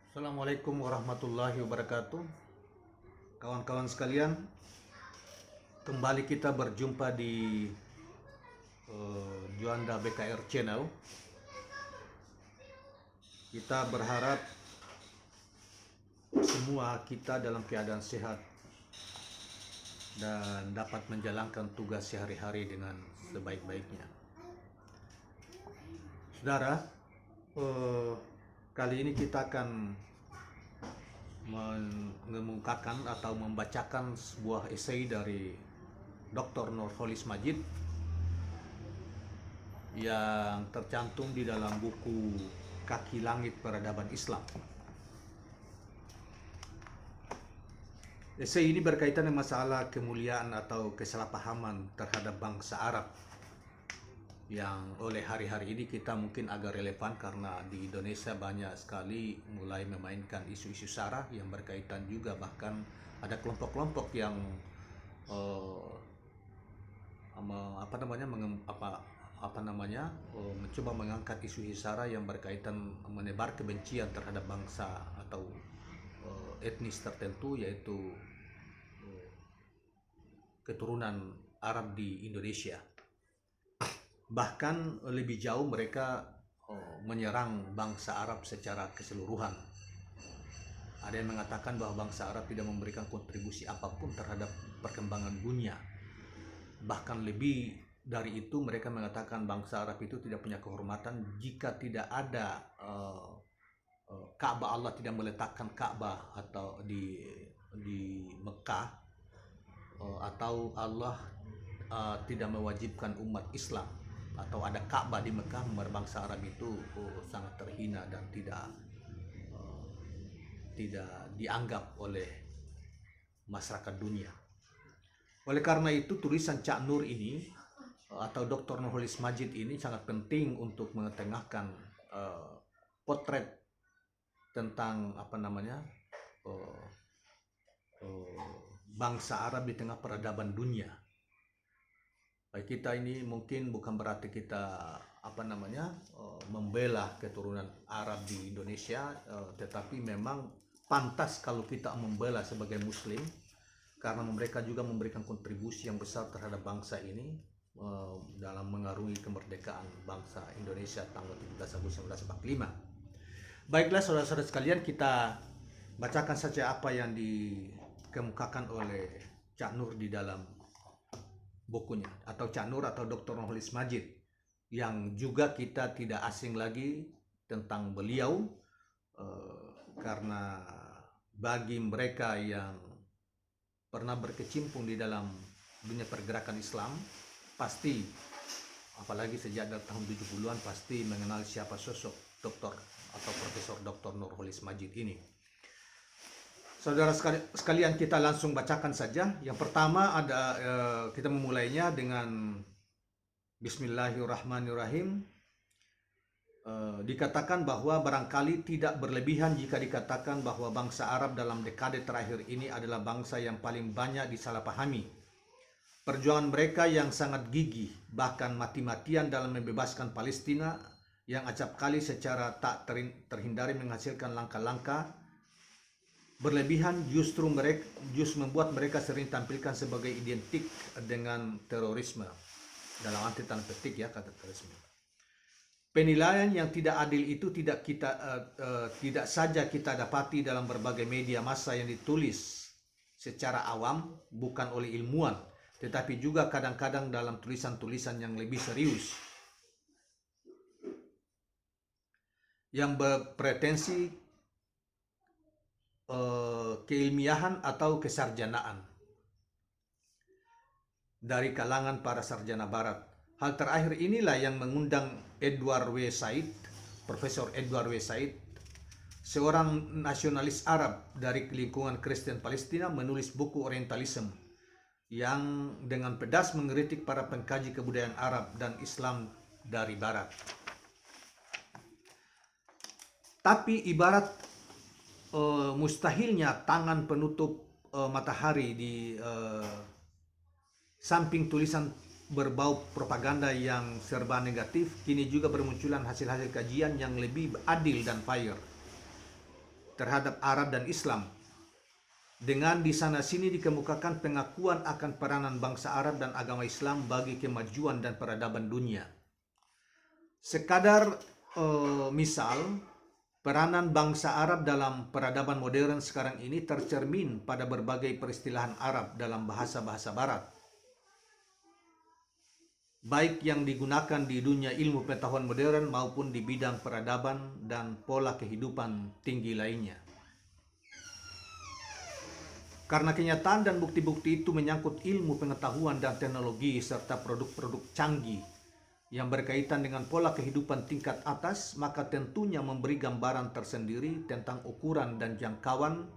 Assalamualaikum warahmatullahi wabarakatuh. Kawan-kawan sekalian, kembali kita berjumpa di Juanda BKR Channel. Kita berharap semua kita dalam keadaan sehat dan dapat menjalankan tugas sehari-hari dengan sebaik-baiknya. Saudara, kali ini kita akan mengemukakan atau membacakan sebuah esai dari Dr. Nurholis Majid yang tercantum di dalam buku Kaki Langit Peradaban Islam. Esai ini berkaitan dengan masalah kemuliaan atau kesalahpahaman terhadap bangsa Arab yang oleh hari-hari ini kita mungkin agak relevan karena di Indonesia banyak sekali mulai memainkan isu-isu sara yang berkaitan juga, bahkan ada kelompok-kelompok yang mencoba mengangkat isu sara yang berkaitan menebar kebencian terhadap bangsa atau etnis tertentu, yaitu keturunan Arab di Indonesia. Bahkan lebih jauh mereka menyerang bangsa Arab secara keseluruhan. Ada yang mengatakan bahwa bangsa Arab tidak memberikan kontribusi apapun terhadap perkembangan dunia. Bahkan lebih dari itu, mereka mengatakan bangsa Arab itu tidak punya kehormatan jika tidak ada Ka'bah. Allah tidak meletakkan Ka'bah atau di Mekah, atau Allah tidak mewajibkan umat Islam atau ada Ka'bah di Mekah, bangsa Arab itu sangat terhina dan tidak dianggap oleh masyarakat dunia. Oleh karena itu, tulisan Cak Nur ini atau Dr. Nurholis Majid ini sangat penting untuk mengetengahkan potret tentang bangsa Arab di tengah peradaban dunia. Baik, kita ini mungkin bukan berarti kita membela keturunan Arab di Indonesia, tetapi memang pantas kalau kita membela sebagai Muslim karena mereka juga memberikan kontribusi yang besar terhadap bangsa ini dalam mengarungi kemerdekaan bangsa Indonesia tanggal 17 Agustus 1945. Baiklah saudara-saudara sekalian, kita bacakan saja apa yang dikemukakan oleh Cak Nur di dalam bukunya, atau Cak Nur atau Dr. Nurholis Majid, yang juga kita tidak asing lagi tentang beliau, karena bagi mereka yang pernah berkecimpung di dalam dunia pergerakan Islam, pasti apalagi sejak tahun 70-an pasti mengenal siapa sosok Dr. atau Profesor Dr. Nurholis Majid ini. Saudara sekalian, kita langsung bacakan saja. Yang pertama kita memulainya dengan Bismillahirrahmanirrahim. Dikatakan bahwa barangkali tidak berlebihan jika dikatakan bahwa bangsa Arab dalam dekade terakhir ini adalah bangsa yang paling banyak disalahpahami. Perjuangan mereka yang sangat gigih, bahkan mati-matian dalam membebaskan Palestina, yang acap kali secara tak terhindari menghasilkan langkah-langkah berlebihan, justru membuat mereka sering tampilkan sebagai identik dengan terorisme. Dalam arti tanda petik ya, kata terorisme. Penilaian yang tidak adil itu tidak saja kita dapati dalam berbagai media massa yang ditulis secara awam, bukan oleh ilmuwan, tetapi juga kadang-kadang dalam tulisan-tulisan yang lebih serius, yang berpretensi keilmiahan atau kesarjanaan dari kalangan para sarjana barat. Hal terakhir inilah yang mengundang Profesor Edward W. Said, seorang nasionalis Arab dari lingkungan Kristen Palestina, menulis buku Orientalism yang dengan pedas mengkritik para pengkaji kebudayaan Arab dan Islam dari barat. Tapi ibarat mustahilnya tangan penutup matahari di samping tulisan berbau propaganda yang serba negatif, kini juga bermunculan hasil-hasil kajian yang lebih adil dan fair. terhadap Arab dan Islam. Dengan di sana sini dikemukakan pengakuan akan peranan bangsa Arab dan agama Islam bagi kemajuan dan peradaban dunia. Sekadar misal, peranan bangsa Arab dalam peradaban modern sekarang ini tercermin pada berbagai peristilahan Arab dalam bahasa-bahasa Barat, baik yang digunakan di dunia ilmu pengetahuan modern maupun di bidang peradaban dan pola kehidupan tinggi lainnya. Karena kenyataan dan bukti-bukti itu menyangkut ilmu pengetahuan dan teknologi serta produk-produk canggih yang berkaitan dengan pola kehidupan tingkat atas, maka tentunya memberi gambaran tersendiri tentang ukuran dan jangkauan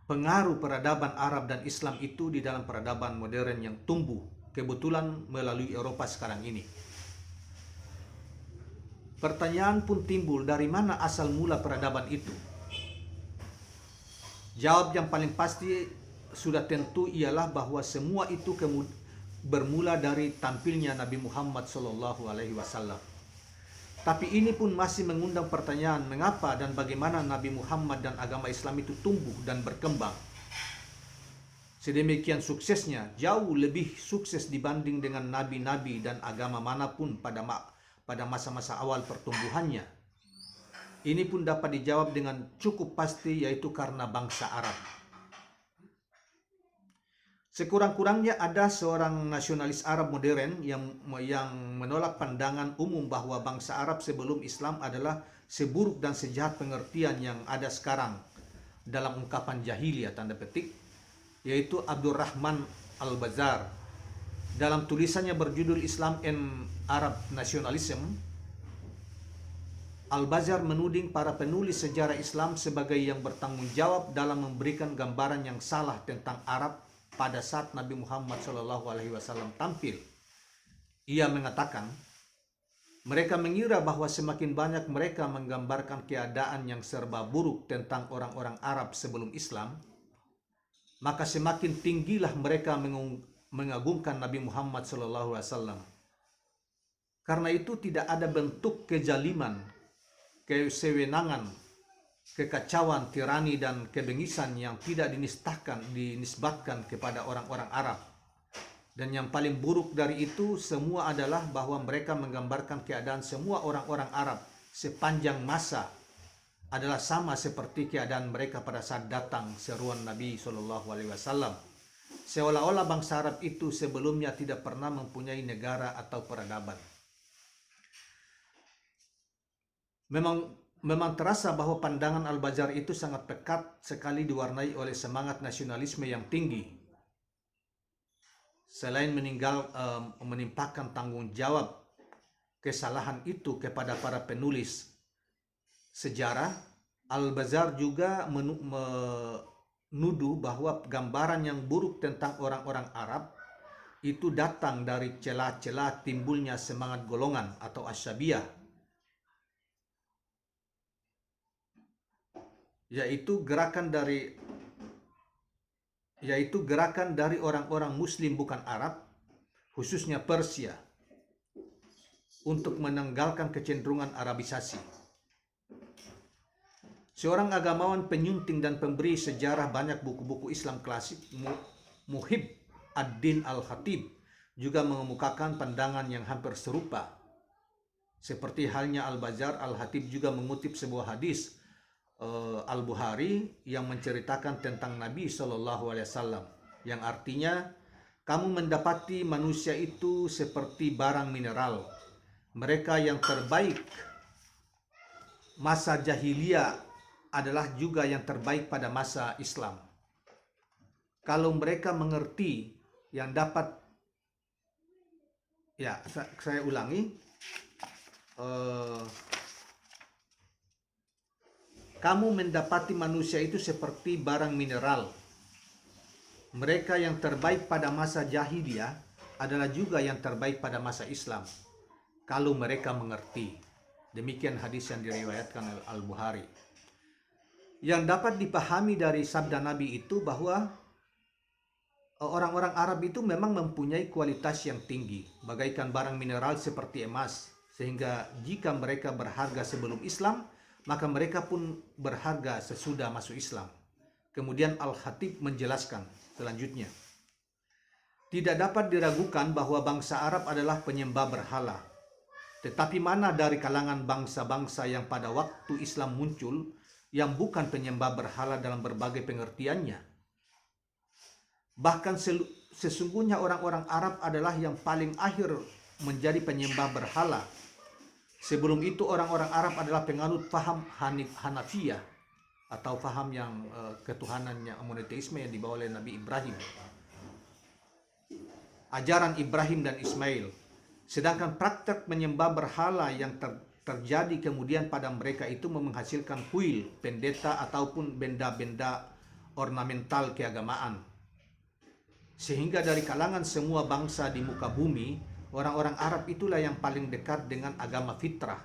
pengaruh peradaban Arab dan Islam itu di dalam peradaban modern yang tumbuh kebetulan melalui Eropa sekarang ini. Pertanyaan pun timbul, dari mana asal mula peradaban itu? Jawab yang paling pasti sudah tentu ialah bahwa semua itu bermula dari tampilnya Nabi Muhammad SAW. Tapi ini pun masih mengundang pertanyaan, mengapa dan bagaimana Nabi Muhammad dan agama Islam itu tumbuh dan berkembang sedemikian suksesnya, jauh lebih sukses dibanding dengan nabi-nabi dan agama manapun pada masa-masa awal pertumbuhannya. Ini pun dapat dijawab dengan cukup pasti, yaitu karena bangsa Arab. Sekurang-kurangnya ada seorang nasionalis Arab modern yang menolak pandangan umum bahwa bangsa Arab sebelum Islam adalah seburuk dan sejahat pengertian yang ada sekarang dalam ungkapan jahiliyah tanda petik, yaitu Abdurrahman Al-Bazar. Dalam tulisannya berjudul Islam and Arab Nationalism, Al-Bazar menuding para penulis sejarah Islam sebagai yang bertanggung jawab dalam memberikan gambaran yang salah tentang Arab pada saat Nabi Muhammad SAW tampil. Ia mengatakan, mereka mengira bahwa semakin banyak mereka menggambarkan keadaan yang serba buruk tentang orang-orang Arab sebelum Islam, maka semakin tinggilah mereka mengagungkan Nabi Muhammad SAW. Karena itu tidak ada bentuk kezaliman, kesewenangan, kekacauan, tirani, dan kebengisan yang tidak dinisbatkan kepada orang-orang Arab. Dan yang paling buruk dari itu semua adalah bahwa mereka menggambarkan keadaan semua orang-orang Arab sepanjang masa adalah sama seperti keadaan mereka pada saat datang seruan Nabi SAW. Seolah-olah bangsa Arab itu sebelumnya tidak pernah mempunyai negara atau peradaban. Memang terasa bahwa pandangan Al-Bazar itu sangat pekat sekali diwarnai oleh semangat nasionalisme yang tinggi. Selain menimpakan tanggung jawab kesalahan itu kepada para penulis sejarah, Al-Bazar juga menuduh bahwa gambaran yang buruk tentang orang-orang Arab itu datang dari celah-celah timbulnya semangat golongan atau asyabiyah, yaitu gerakan dari orang-orang Muslim bukan Arab, khususnya Persia, untuk menanggalkan kecenderungan Arabisasi. Seorang agamawan penyunting dan pemberi sejarah banyak buku-buku Islam klasik, Muhib ad-Din al-Khatib, juga mengemukakan pandangan yang hampir serupa. Seperti halnya Al-Bazar, Al-Khatib juga mengutip sebuah hadis Al-Bukhari yang menceritakan tentang Nabi SAW, yang artinya, kamu mendapati manusia itu seperti barang mineral. Mereka yang terbaik masa jahiliyah adalah juga yang terbaik pada masa Islam. Kalau mereka mengerti yang dapat, saya ulangi, kamu mendapati manusia itu seperti barang mineral. Mereka yang terbaik pada masa jahiliyah adalah juga yang terbaik pada masa Islam, kalau mereka mengerti. Demikian hadis yang diriwayatkan oleh Al-Bukhari. Yang dapat dipahami dari sabda Nabi itu bahwa orang-orang Arab itu memang mempunyai kualitas yang tinggi, bagaikan barang mineral seperti emas, sehingga jika mereka berharga sebelum Islam, maka mereka pun berharga sesudah masuk Islam. Kemudian Al-Khatib menjelaskan selanjutnya, tidak dapat diragukan bahwa bangsa Arab adalah penyembah berhala. Tetapi mana dari kalangan bangsa-bangsa yang pada waktu Islam muncul yang bukan penyembah berhala dalam berbagai pengertiannya? Bahkan sesungguhnya orang-orang Arab adalah yang paling akhir menjadi penyembah berhala. Sebelum itu orang-orang Arab adalah penganut faham Hanafiyah atau faham yang ketuhanannya monoteisme yang dibawa oleh Nabi Ibrahim. Ajaran Ibrahim dan Ismail. Sedangkan praktek menyembah berhala yang terjadi kemudian pada mereka itu menghasilkan kuil, pendeta ataupun benda-benda ornamental keagamaan. Sehingga dari kalangan semua bangsa di muka bumi, orang-orang Arab itulah yang paling dekat dengan agama fitrah.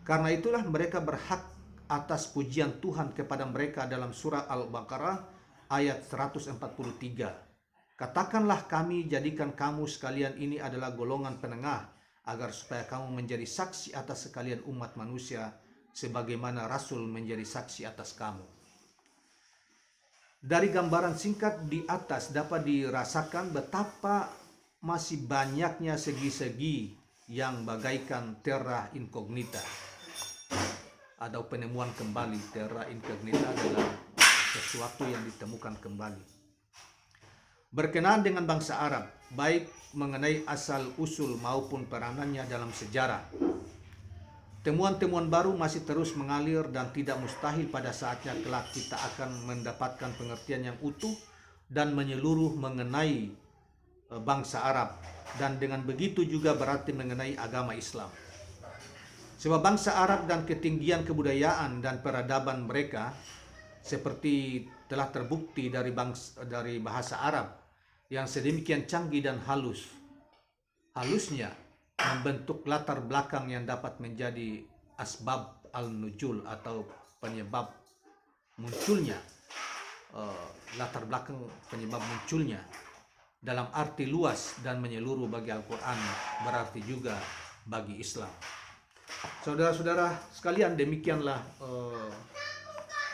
Karena itulah mereka berhak atas pujian Tuhan kepada mereka dalam surah Al-Baqarah ayat 143. Katakanlah kami jadikan kamu sekalian ini adalah golongan penengah, agar supaya kamu menjadi saksi atas sekalian umat manusia, sebagaimana Rasul menjadi saksi atas kamu. Dari gambaran singkat di atas dapat dirasakan betapa masih banyaknya segi-segi yang bagaikan terra incognita atau penemuan kembali. Terra incognita adalah sesuatu yang ditemukan kembali. Berkenaan dengan bangsa Arab, baik mengenai asal-usul maupun peranannya dalam sejarah, temuan-temuan baru masih terus mengalir dan tidak mustahil pada saatnya kelak kita akan mendapatkan pengertian yang utuh dan menyeluruh mengenai bangsa Arab, dan dengan begitu juga berarti mengenai agama Islam. Sebab bangsa Arab dan ketinggian kebudayaan dan peradaban mereka seperti telah terbukti dari bahasa Arab yang sedemikian canggih dan halusnya membentuk latar belakang yang dapat menjadi asbab al-nujul atau penyebab munculnya, latar belakang penyebab munculnya dalam arti luas dan menyeluruh bagi Al-Quran, berarti juga bagi Islam. Saudara-saudara sekalian, demikianlah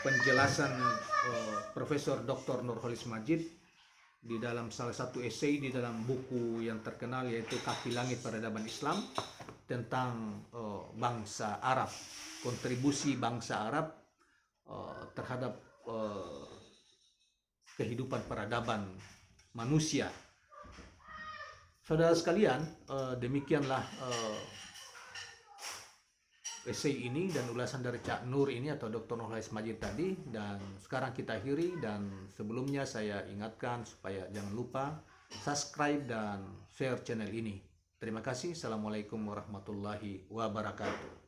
penjelasan Profesor Dr. Nurholis Majid di dalam salah satu esai di dalam buku yang terkenal, yaitu Kaki Langit Peradaban Islam, tentang bangsa Arab, kontribusi bangsa Arab terhadap kehidupan peradaban manusia. Saudara sekalian, demikianlah esai ini dan ulasan dari Cak Nur ini atau Dr. Nurholis Majid tadi, dan sekarang kita akhiri. Dan sebelumnya saya ingatkan supaya jangan lupa subscribe dan share channel ini. Terima kasih. Assalamualaikum warahmatullahi wabarakatuh.